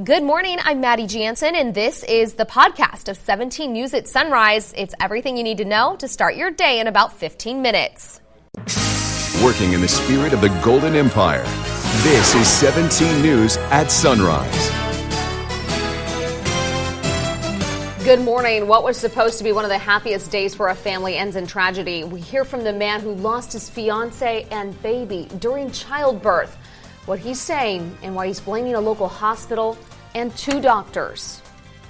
Good morning, I'm Maddie Jansen, and this is the podcast of 17 News at Sunrise. It's everything you need to know to start your day in about 15 minutes. Working in the spirit of the Golden Empire, this is 17 News at Sunrise. Good morning. What was supposed to be one of the happiest days for a family ends in tragedy. We hear from the man who lost his fiancée and baby during childbirth, what he's saying and why he's blaming a local hospital and 2 doctors.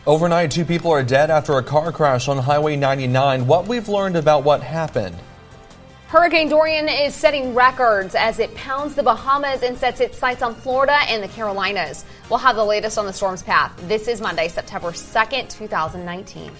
Overnight, 2 people are dead after a car crash on Highway 99. What we've learned about what happened. Hurricane Dorian is setting records as it pounds the Bahamas and sets its sights on Florida and the Carolinas. We'll have the latest on the storm's path. This is Monday, September 2nd, 2019.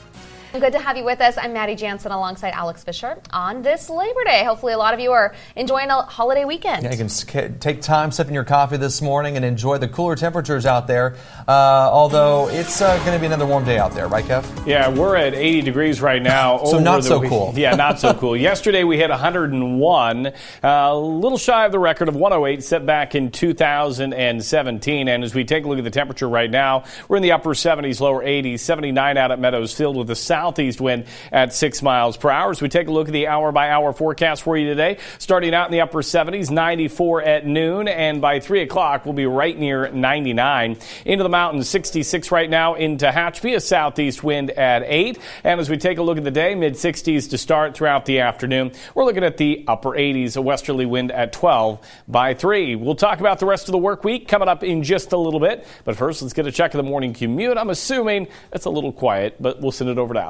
Good to have you with us. I'm Maddie Jansen alongside Alex Fisher on this Labor Day. Hopefully a lot of you are enjoying a holiday weekend. Yeah, you can take time sipping your coffee this morning and enjoy the cooler temperatures out there. Although it's going to be another warm day out there, right, Kev? Yeah, we're at 80 degrees right now. So not so cool. Yeah, not so cool. Yesterday we hit 101, a little shy of the record of 108 set back in 2017. And as we take a look at the temperature right now, we're in the upper 70s, lower 80s, 79 out at Meadows Field with the southeast wind at 6 miles per hour. As we take a look at the hour-by-hour forecast for you today, starting out in the upper 70s, 94 at noon, and by 3 o'clock we'll be right near 99. Into the mountains, 66 right now in Tehachapi, a southeast wind at 8. And as we take a look at the day, mid-60s to start throughout the afternoon. We're looking at the upper 80s, a westerly wind at 12 by 3. We'll talk about the rest of the work week coming up in just a little bit. But first, let's get a check of the morning commute. I'm assuming it's a little quiet, but we'll send it over to Alex.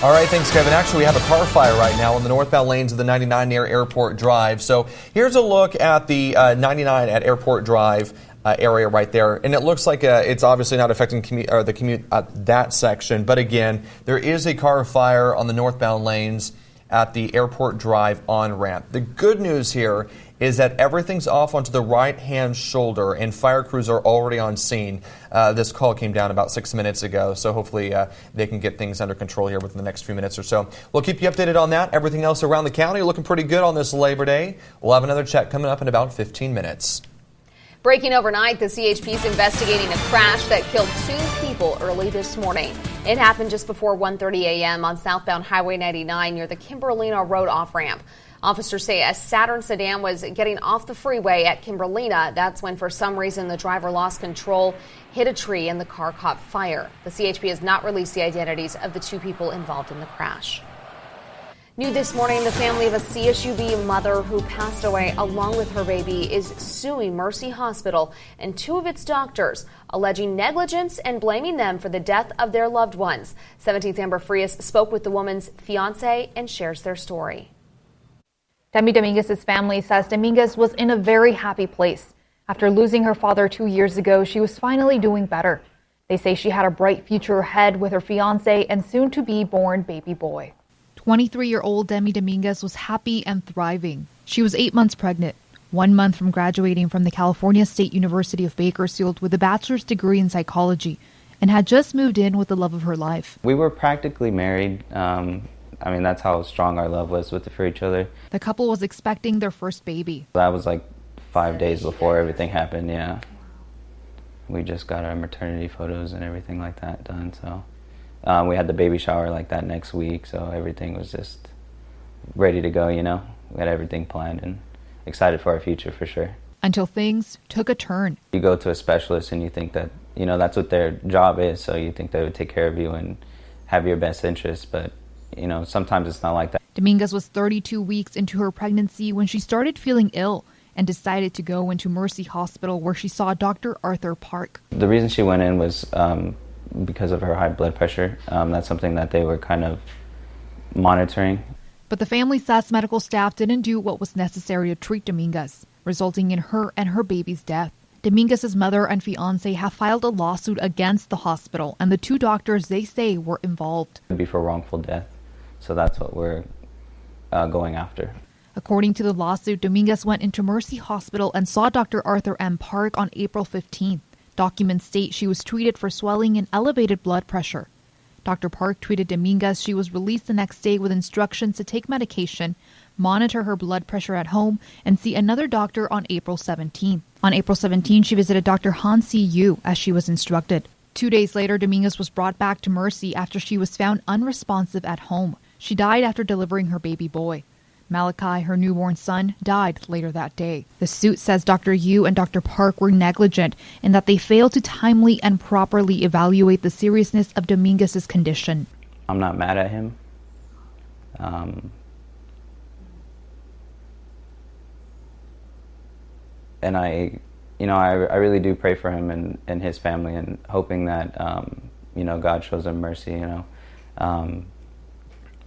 All right, thanks, Kevin. Actually, we have a car fire right now on the northbound lanes of the 99 near Airport Drive. So here's a look at the 99 at Airport Drive area right there. And it looks like it's obviously not affecting the commute at that section. But again, there is a car fire on the northbound lanes at the Airport Drive on-ramp. The good news here is that everything's off onto the right-hand shoulder, and fire crews are already on scene. This call came down about 6 minutes ago, so hopefully they can get things under control here within the next few minutes or so. We'll keep you updated on that. Everything else around the county looking pretty good on this Labor Day. We'll have another check coming up in about 15 minutes. Breaking overnight, the CHP is investigating a crash that killed 2 people early this morning. It happened just before 1:30 a.m. on southbound Highway 99 near the Kimberlina Road off-ramp. Officers say a Saturn sedan was getting off the freeway at Kimberlina. That's when, for some reason, the driver lost control, hit a tree, and the car caught fire. The CHP has not released the identities of the 2 people involved in the crash. New this morning, the family of a CSUB mother who passed away along with her baby is suing Mercy Hospital and 2 of its doctors, alleging negligence and blaming them for the death of their loved ones. 17th Amber Frias spoke with the woman's fiancé and shares their story. Demi Rodriguez's family says Dominguez was in a very happy place. After losing her father 2 years ago, she was finally doing better. They say she had a bright future ahead with her fiancé and soon-to-be-born baby boy. 23-year-old Demi Rodriguez was happy and thriving. She was 8 months pregnant, 1 month from graduating from the California State University of Bakersfield with a bachelor's degree in psychology, and had just moved in with the love of her life. We were practically married. That's how strong our love was for each other. The couple was expecting their first baby. That was like 5 days before everything happened, yeah. We just got our maternity photos and everything like that done, so. We had the baby shower like that next week, so everything was just ready to go, We had everything planned and excited for our future for sure. Until things took a turn. You go to a specialist and you think that, that's what their job is, so you think they would take care of you and have your best interests, but sometimes it's not like that. Dominguez was 32 weeks into her pregnancy when she started feeling ill and decided to go into Mercy Hospital, where she saw Dr. Arthur Park. The reason she went in was because of her high blood pressure. That's something that they were kind of monitoring. But the family says medical staff didn't do what was necessary to treat Dominguez, resulting in her and her baby's death. Dominguez's mother and fiancé have filed a lawsuit against the hospital, and the 2 doctors they say were involved. It would be for wrongful death. So that's what we're going after. According to the lawsuit, Dominguez went into Mercy Hospital and saw Dr. Arthur M. Park on April 15th. Documents state she was treated for swelling and elevated blood pressure. Dr. Park treated Dominguez. She was released the next day with instructions to take medication, monitor her blood pressure at home, and see another doctor on April 17th. On April 17, she visited Dr. Han Si-yu as she was instructed. 2 days later, Dominguez was brought back to Mercy after she was found unresponsive at home. She died after delivering her baby boy. Malachi, her newborn son, died later that day. The suit says Dr. Yu and Dr. Park were negligent in that they failed to timely and properly evaluate the seriousness of Dominguez's condition. I'm not mad at him. And I really do pray for him and his family, and hoping that, God shows him mercy,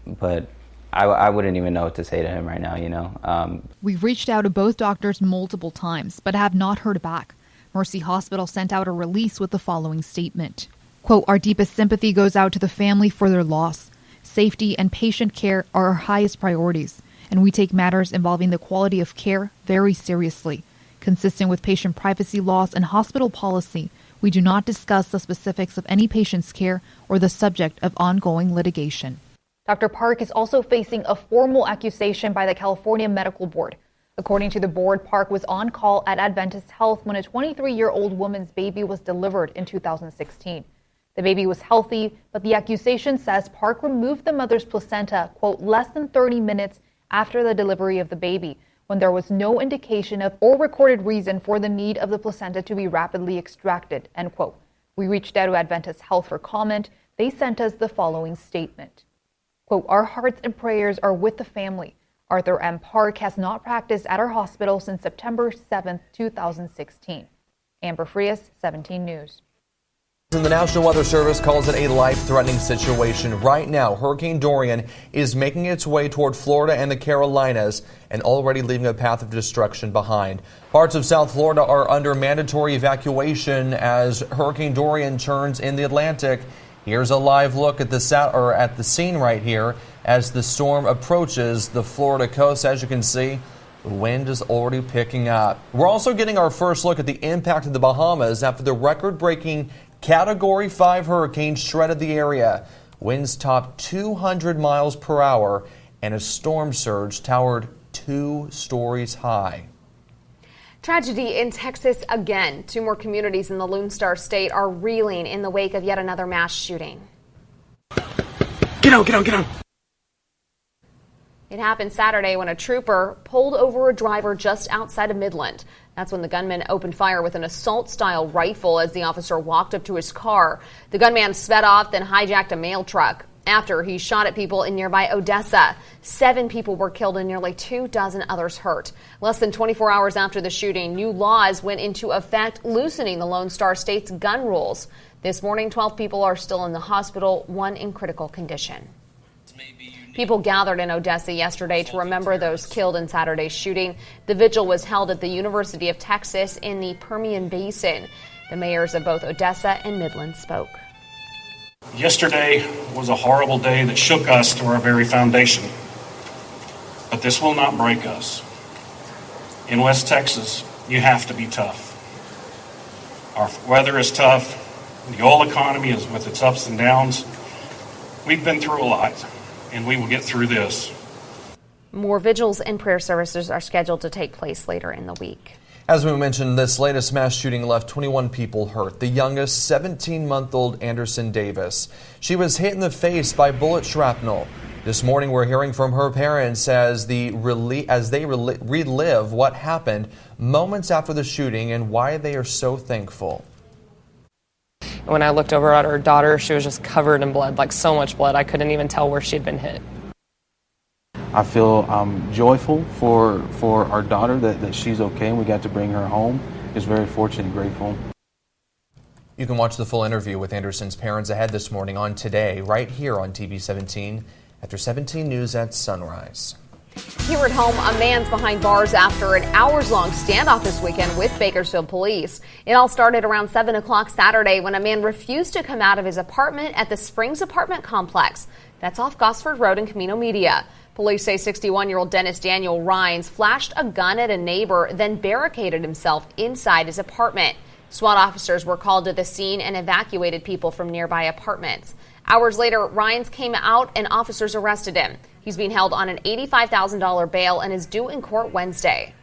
But I wouldn't even know what to say to him right now, We've reached out to both doctors multiple times, but have not heard back. Mercy Hospital sent out a release with the following statement. Quote, "Our deepest sympathy goes out to the family for their loss. Safety and patient care are our highest priorities, and we take matters involving the quality of care very seriously. Consistent with patient privacy laws and hospital policy, we do not discuss the specifics of any patient's care or the subject of ongoing litigation." Dr. Park is also facing a formal accusation by the California Medical Board. According to the board, Park was on call at Adventist Health when a 23-year-old woman's baby was delivered in 2016. The baby was healthy, but the accusation says Park removed the mother's placenta, quote, less than 30 minutes after the delivery of the baby, when there was no indication of or recorded reason for the need of the placenta to be rapidly extracted, end quote. We reached out to Adventist Health for comment. They sent us the following statement. Quote, "Our hearts and prayers are with the family. Arthur M. Park has not practiced at our hospital since September 7th, 2016. Amber Frias, 17 News. And the National Weather Service calls it a life-threatening situation. Right now, Hurricane Dorian is making its way toward Florida and the Carolinas and already leaving a path of destruction behind. Parts of South Florida are under mandatory evacuation as Hurricane Dorian turns in the Atlantic. Here's a live look at the scene right here as the storm approaches the Florida coast. As you can see, the wind is already picking up. We're also getting our first look at the impact of the Bahamas after the record-breaking Category 5 hurricane shredded the area. Winds topped 200 miles per hour and a storm surge towered 2 stories high. Tragedy in Texas again. 2 more communities in the Lone Star State are reeling in the wake of yet another mass shooting. Get on. It happened Saturday when a trooper pulled over a driver just outside of Midland. That's when the gunman opened fire with an assault-style rifle as the officer walked up to his car. The gunman sped off, then hijacked a mail truck. After, he shot at people in nearby Odessa. 7 people were killed and nearly 24 others hurt. Less than 24 hours after the shooting, new laws went into effect, loosening the Lone Star State's gun rules. This morning, 12 people are still in the hospital, 1 in critical condition. People gathered in Odessa yesterday to remember those killed in Saturday's shooting. The vigil was held at the University of Texas in the Permian Basin. The mayors of both Odessa and Midland spoke. Yesterday was a horrible day that shook us to our very foundation. But this will not break us. In West Texas, you have to be tough. Our weather is tough. The oil economy is with its ups and downs. We've been through a lot, and we will get through this. More vigils and prayer services are scheduled to take place later in the week. As we mentioned, this latest mass shooting left 21 people hurt. The youngest, 17-month-old Anderson Davis. She was hit in the face by bullet shrapnel. This morning, we're hearing from her parents as they relive what happened moments after the shooting and why they are so thankful. When I looked over at her daughter, she was just covered in blood, like so much blood. I couldn't even tell where she had been hit. I feel joyful for our daughter that she's okay and we got to bring her home. Just very fortunate and grateful. You can watch the full interview with Anderson's parents ahead this morning on Today, right here on TV 17, after 17 News at sunrise. Here at home, a man's behind bars after an hours-long standoff this weekend with Bakersfield police. It all started around 7 o'clock Saturday when a man refused to come out of his apartment at the Springs apartment complex. That's off Gosford Road in Camino Media. Police say 61-year-old Dennis Daniel Rhines flashed a gun at a neighbor, then barricaded himself inside his apartment. SWAT officers were called to the scene and evacuated people from nearby apartments. Hours later, Rhines came out and officers arrested him. He's being held on an $85,000 bail and is due in court Wednesday.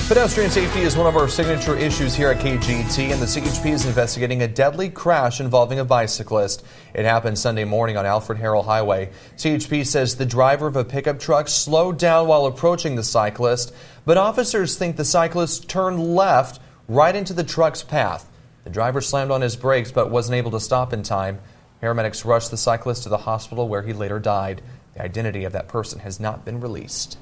Pedestrian safety is one of our signature issues here at KGET, and the CHP is investigating a deadly crash involving a bicyclist. It happened Sunday morning on Alfred Harrell Highway. CHP says the driver of a pickup truck slowed down while approaching the cyclist, but officers think the cyclist turned left right into the truck's path. The driver slammed on his brakes but wasn't able to stop in time. Paramedics rushed the cyclist to the hospital where he later died. The identity of that person has not been released.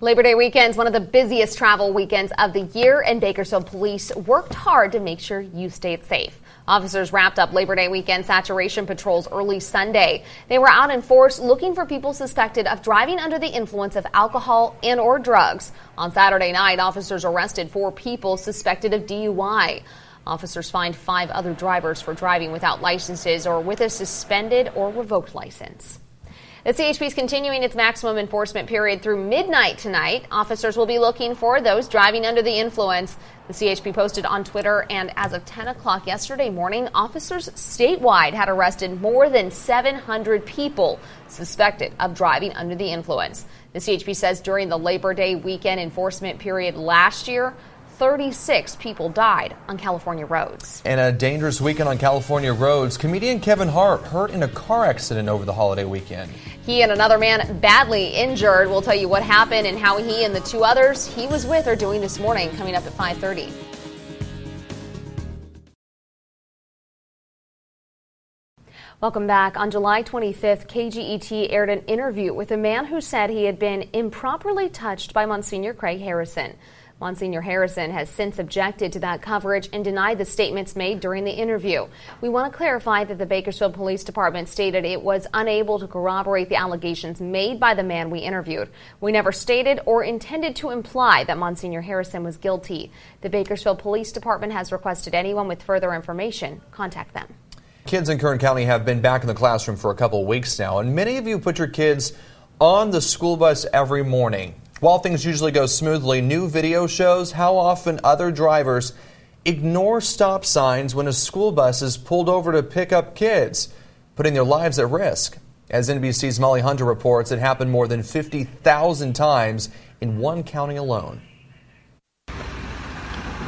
Labor Day weekend is one of the busiest travel weekends of the year, and Bakersfield police worked hard to make sure you stayed safe. Officers wrapped up Labor Day weekend saturation patrols early Sunday. They were out in force looking for people suspected of driving under the influence of alcohol and or drugs. On Saturday night, officers arrested 4 people suspected of DUI. Officers fined 5 other drivers for driving without licenses or with a suspended or revoked license. The CHP is continuing its maximum enforcement period through midnight tonight. Officers will be looking for those driving under the influence. The CHP posted on Twitter, and as of 10 o'clock yesterday morning, officers statewide had arrested more than 700 people suspected of driving under the influence. The CHP says during the Labor Day weekend enforcement period last year, 36 people died on California roads. And a dangerous weekend on California roads. Comedian Kevin Hart hurt in a car accident over the holiday weekend. He and another man badly injured. We'll tell you what happened and how he and the 2 others he was with are doing this morning, coming up at 5:30. Welcome back. On July 25th, KGET aired an interview with a man who said he had been improperly touched by Monsignor Craig Harrison. Monsignor Harrison has since objected to that coverage and denied the statements made during the interview. We want to clarify that the Bakersfield Police Department stated it was unable to corroborate the allegations made by the man we interviewed. We never stated or intended to imply that Monsignor Harrison was guilty. The Bakersfield Police Department has requested anyone with further information contact them. Kids in Kern County have been back in the classroom for a couple of weeks now, and many of you put your kids on the school bus every morning. While things usually go smoothly, new video shows how often other drivers ignore stop signs when a school bus is pulled over to pick up kids, putting their lives at risk. As NBC's Molly Hunter reports, it happened more than 50,000 times in one county alone.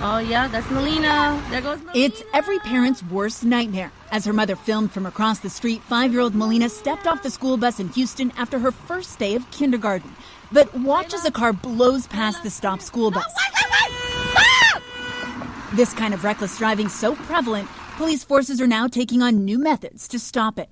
Oh, yeah, that's Melina. There goes Melina. It's every parent's worst nightmare. As her mother filmed from across the street, 5-year-old Melina stepped off the school bus in Houston after her first day of kindergarten. But watch as a car blows past the stopped school bus. Stop! This kind of reckless driving so prevalent, police forces are now taking on new methods to stop it.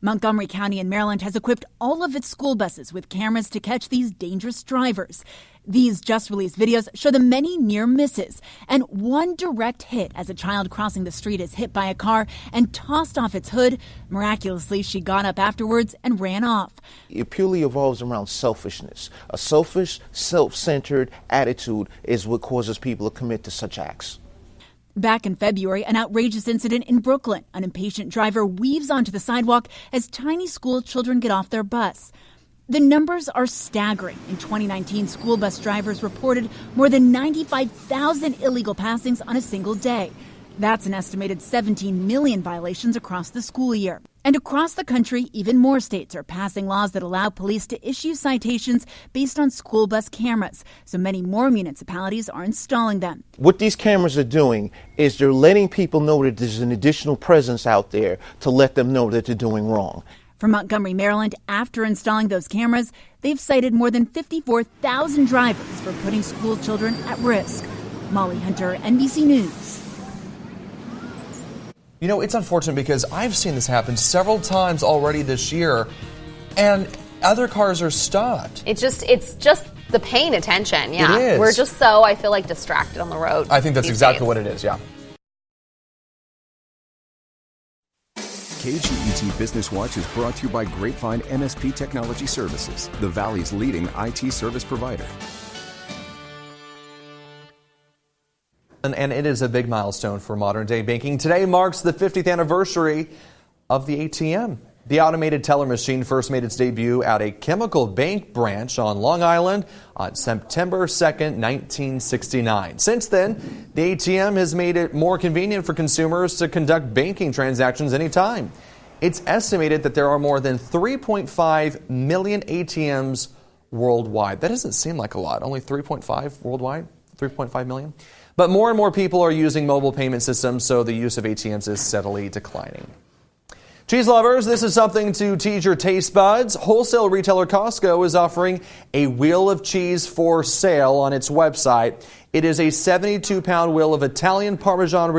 Montgomery County in Maryland has equipped all of its school buses with cameras to catch these dangerous drivers. These just-released videos show the many near misses and one direct hit as a child crossing the street is hit by a car and tossed off its hood. Miraculously, she got up afterwards and ran off. It purely evolves around selfishness. A selfish, self-centered attitude is what causes people to commit to such acts. Back in February, an outrageous incident in Brooklyn. An impatient driver weaves onto the sidewalk as tiny school children get off their bus. The numbers are staggering. In 2019, school bus drivers reported more than 95,000 illegal passings on a single day. That's an estimated 17 million violations across the school year. And across the country, even more states are passing laws that allow police to issue citations based on school bus cameras. So many more municipalities are installing them. What these cameras are doing is they're letting people know that there's an additional presence out there to let them know that they're doing wrong. From Montgomery, Maryland, after installing those cameras, they've cited more than 54,000 drivers for putting school children at risk. Molly Hunter, NBC News. You know, it's unfortunate because I've seen this happen several times already this year, and other cars are stopped. It's just the paying attention. Yeah, it is. We're just so, I feel like, distracted on the road. I think that's exactly what it is. Yeah. KGET Business Watch is brought to you by Grapevine MSP Technology Services, the Valley's leading IT service provider. And it is a big milestone for modern-day banking. Today marks the 50th anniversary of the ATM. The automated teller machine first made its debut at a chemical bank branch on Long Island on September 2nd, 1969. Since then, the ATM has made it more convenient for consumers to conduct banking transactions anytime. It's estimated that there are more than 3.5 million ATMs worldwide. That doesn't seem like a lot. Only 3.5 worldwide, 3.5 million. But more and more people are using mobile payment systems, so the use of ATMs is steadily declining. Cheese lovers, this is something to tease your taste buds. Wholesale retailer Costco is offering a wheel of cheese for sale on its website. It is a 72-pound wheel of Italian Parmesan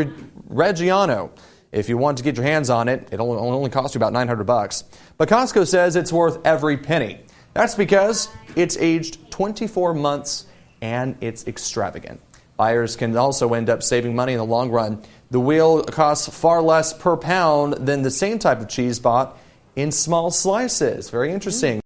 Reggiano. If you want to get your hands on it, it'll only cost you about $900. But Costco says it's worth every penny. That's because it's aged 24 months and it's extravagant. Buyers can also end up saving money in the long run. The wheel costs far less per pound than the same type of cheese bought in small slices. Very interesting.